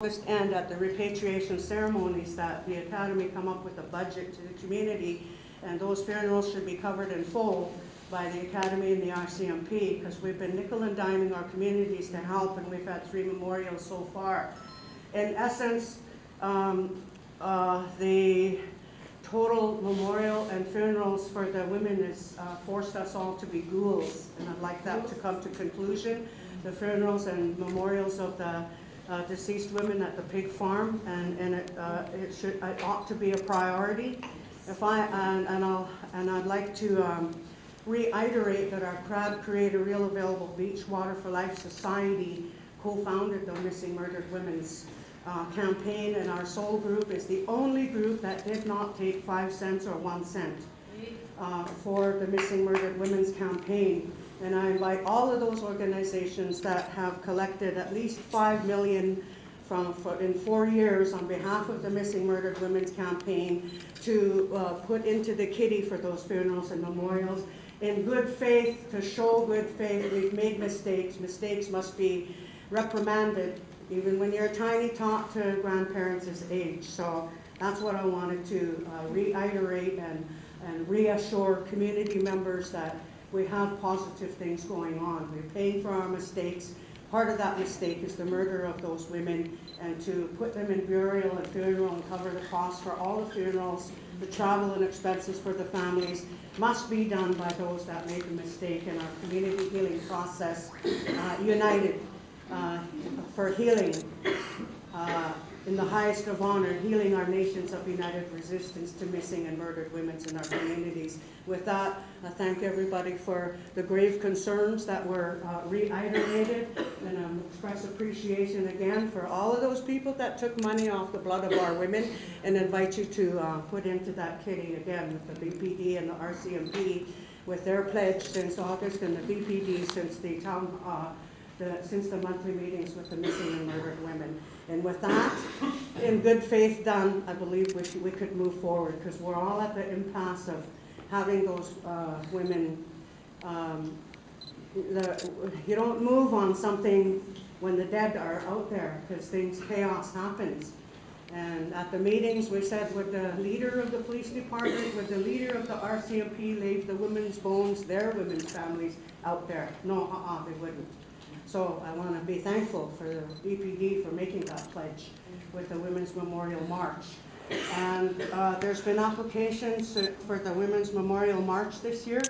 August end at the repatriation ceremonies that the Academy come up with a budget to the community, and those funerals should be covered in full by the Academy and the RCMP, because we've been nickel and diming our communities to help, and we've had 3 memorials so far. In essence, the total memorial and funerals for the women has forced us all to be ghouls, and I'd like that to come to conclusion. The funerals and memorials of the deceased women at the pig farm, and it ought to be a priority. I'd like to reiterate that our CRAB, Create a Real Available Beach Water for Life Society, co-founded the Missing Murdered Women's campaign, and our soul group is the only group that did not take 5 cents or 1 cent for the Missing Murdered Women's campaign. And I invite all of those organizations that have collected at least $5 million in 4 years on behalf of the Missing Murdered Women's campaign to put into the kitty for those funerals and memorials. In good faith, to show good faith, we've made mistakes. Mistakes must be reprimanded, even when you're tiny, taught to grandparents' age. So that's what I wanted to reiterate and reassure community members that we have positive things going on. We're paying for our mistakes. Part of that mistake is the murder of those women, and to put them in burial and funeral and cover the cost for all the funerals, the travel and expenses for the families must be done by those that made the mistake in our community healing process, united for healing in the highest of honor, healing our nations of united resistance to missing and murdered women in our communities. With that, I thank everybody for the grave concerns that were reiterated, and express appreciation again for all of those people that took money off the blood of our women, and invite you to put into that kitty again with the BPD and the RCMP with their pledge since August, and the BPD since the monthly meetings with the missing and murdered women. And with that, in good faith done, I believe we could move forward, because we're all at the impasse of having those women. You don't move on something when the dead are out there, because chaos happens. And at the meetings, we said, would the leader of the police department, would the leader of the RCMP leave the women's bones, their women's families out there? No, they wouldn't. So I want to be thankful for the BPD for making that pledge with the Women's Memorial March. And there's been applications for the Women's Memorial March this year,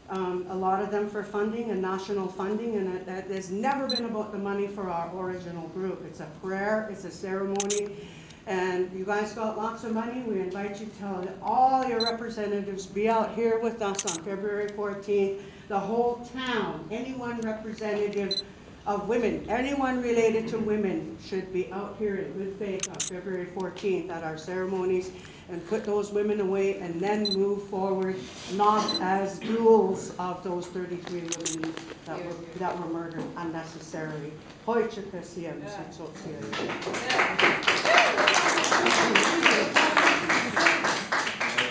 a lot of them for funding and national funding, and it has never been about the money for our original group. It's a prayer, it's a ceremony, and you guys got lots of money. We invite you to tell all your representatives be out here with us on February 14th. The whole town, anyone representative of women, anyone related to women should be out here in good faith on February 14th at our ceremonies, and put those women away, and then move forward, not as ghouls of those 33 women that were murdered unnecessarily. Thank you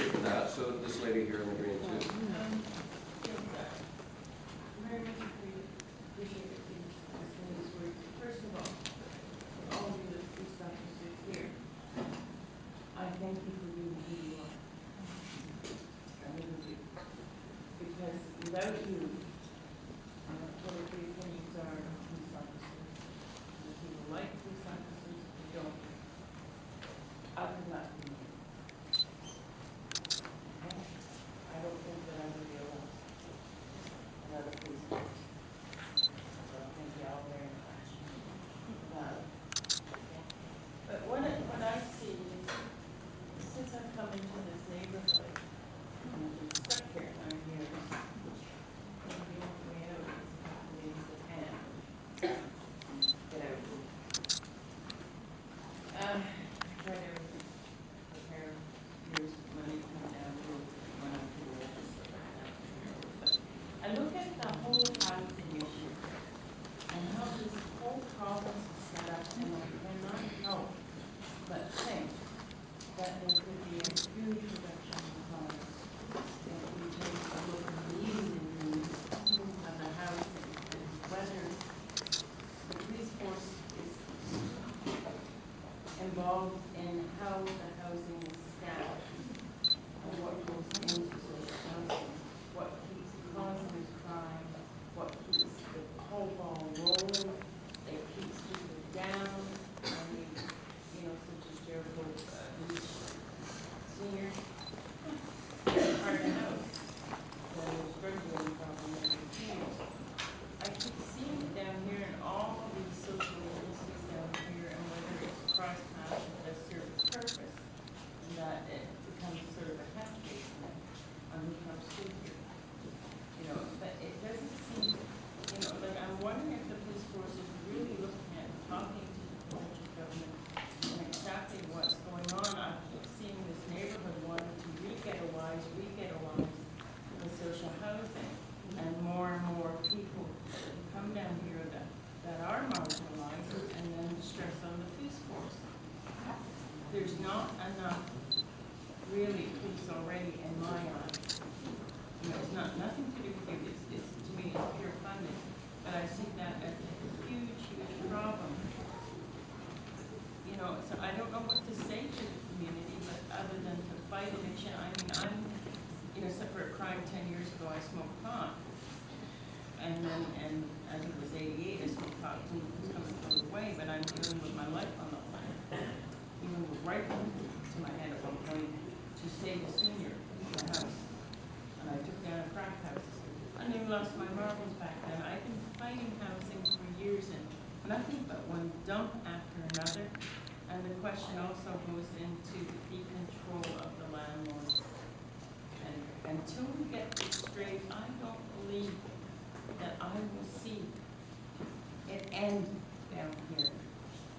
for that. So this lady here in the green too. Very much appreciate these ladies' words. First of all of you that stuck to sit here, I thank you for being who you are. I really do. Because without you, what the opinions are of police officers, and the people like police officers who don't, I could not be here. Okay? I don't think that I would be allowed another police officer. So thank you all very much for that. Okay? But what I see is, since I've come into this neighborhood, and I've been stuck here 9 years, involved in how the housing is staffed and what goes into social housing, what keeps causing crime, what keeps the whole ball rolling, that keeps people down. I mean, such as Jericho, who's senior, can't afford a house. Then there's drug dealing problem number two. I keep seeing it down here in all these social agencies down here, and whether it's cross paths, it does serve its purpose, that it becomes sort of a catch basement on who comes through here. But it doesn't seem, like I'm wondering if the police force is really looking at talking to the provincial government and exactly what's going on. I keep seeing this neighborhood wanting to re-ghettoize the social housing, and more people come down here that are marginalized, and then the stress on the police force. There's not enough really police already in my eyes. It's nothing to do with you. It's to me it's pure funding, but I see that as a huge problem. So I don't know what to say to the community, but other than to fight addiction. I mean, I'm separate crime. 10 years ago, I smoked pot, and as it was 88, I smoked pot till it goes away. But I'm dealing with my life on the line. Even with rifle to my head at one point to save a senior in the house. And I took down a crack house. I nearly lost my marbles back then. I've been fighting housing for years, and nothing but one dump after another. And the question also goes into the control of the landlords. And until we get this straight, I don't believe that I will see it end down here.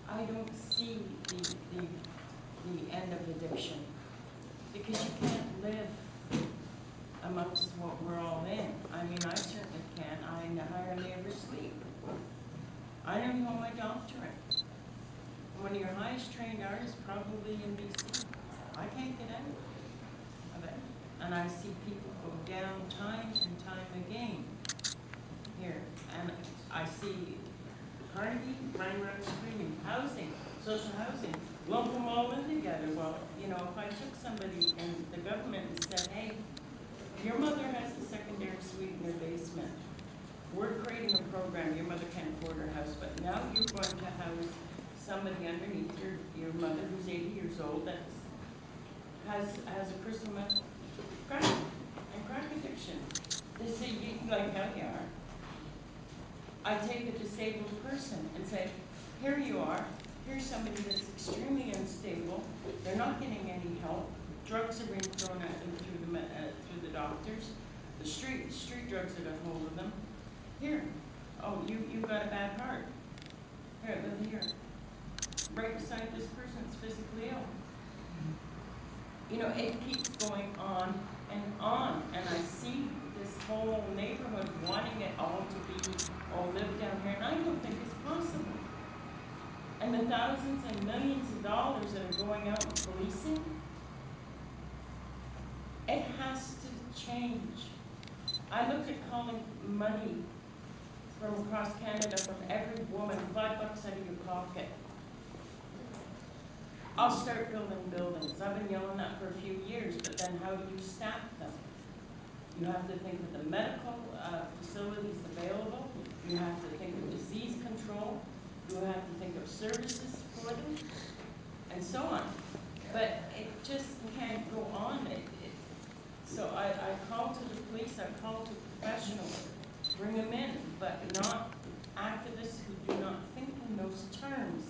I don't see the end of addiction, because you can't live amongst what we're all in. I mean, I certainly can't. I hardly ever sleep. I don't even hold my doctorate. One of your highest trained artists probably in BC. I can't get out of it. And I see people go down time and time again here. And I see Carnegie running around screaming, housing, social housing, lump them all in together. Well, if I took somebody in the government and said, hey, your mother has a secondary suite in her basement. We're creating a program. Your mother can't afford her house, but now you're going to house somebody underneath your mother who's 80 years old that has a crystal meth crack and crack addiction. They say, like hell you are. I take a disabled person and say, here you are. Here's somebody that's extremely unstable. They're not getting any help. Drugs are being thrown at them through the doctors. The street drugs have got hold of them. Here, oh, you've got a bad heart. Here, live here. Right beside this person that's physically ill. It keeps going on and on. And I see this whole neighborhood wanting it all to be, live down here. And I don't think it's possible. And the thousands and millions of dollars that are going out in policing, it has to change. I looked at calling money from across Canada from every woman, $5 out of your pocket. I'll start building buildings. I've been yelling that for a few years, but then how do you staff them? You have to think of the medical facilities available. You have to think of disease control. You have to think of services for them, and so on. But it just can't go on. So I call to the police, I call to professionals, bring them in, but not activists who do not think in those terms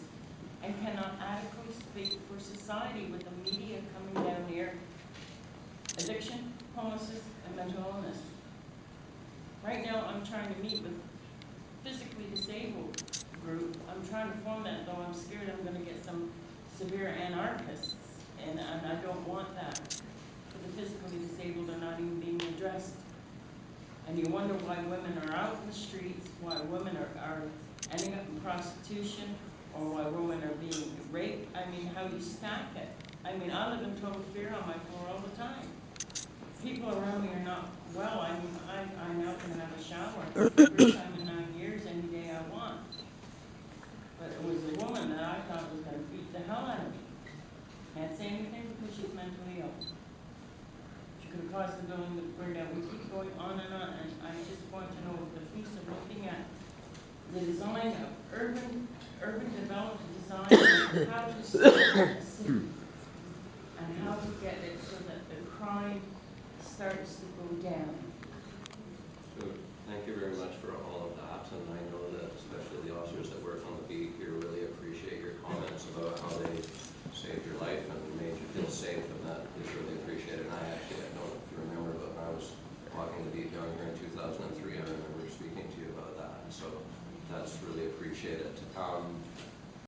and cannot adequately speak for society with the media coming down here. Addiction, homelessness, and mental illness. Right now I'm trying to meet with physically disabled group. I'm trying to form that, though I'm scared I'm going to get some severe anarchists, and I don't want that. For the physically disabled are not even being addressed. And you wonder why women are out in the streets, why women are ending up in prostitution, or why women are being raped. I mean, how do you stack it? I mean, I live in total fear on my floor all the time. People around me are not well. I now can have a shower for the first time in 9 years any day I want. But it was a woman that I thought was going to beat the hell out of me. she's mentally ill. She could have caused the building to burn down. We keep going on, and I just want to know if the police are looking at the design of urban development design, and how to scale a city, and how to get it so that the crime starts to go down. So, thank you very much for all of that, and I know that especially the officers that work on the beat here really appreciate your comments about how they saved your life and made you feel safe, and that is really appreciated. And I don't know if you remember, but when I was walking the beat down here in 2003, I remember speaking to you about that, and so that's really appreciated.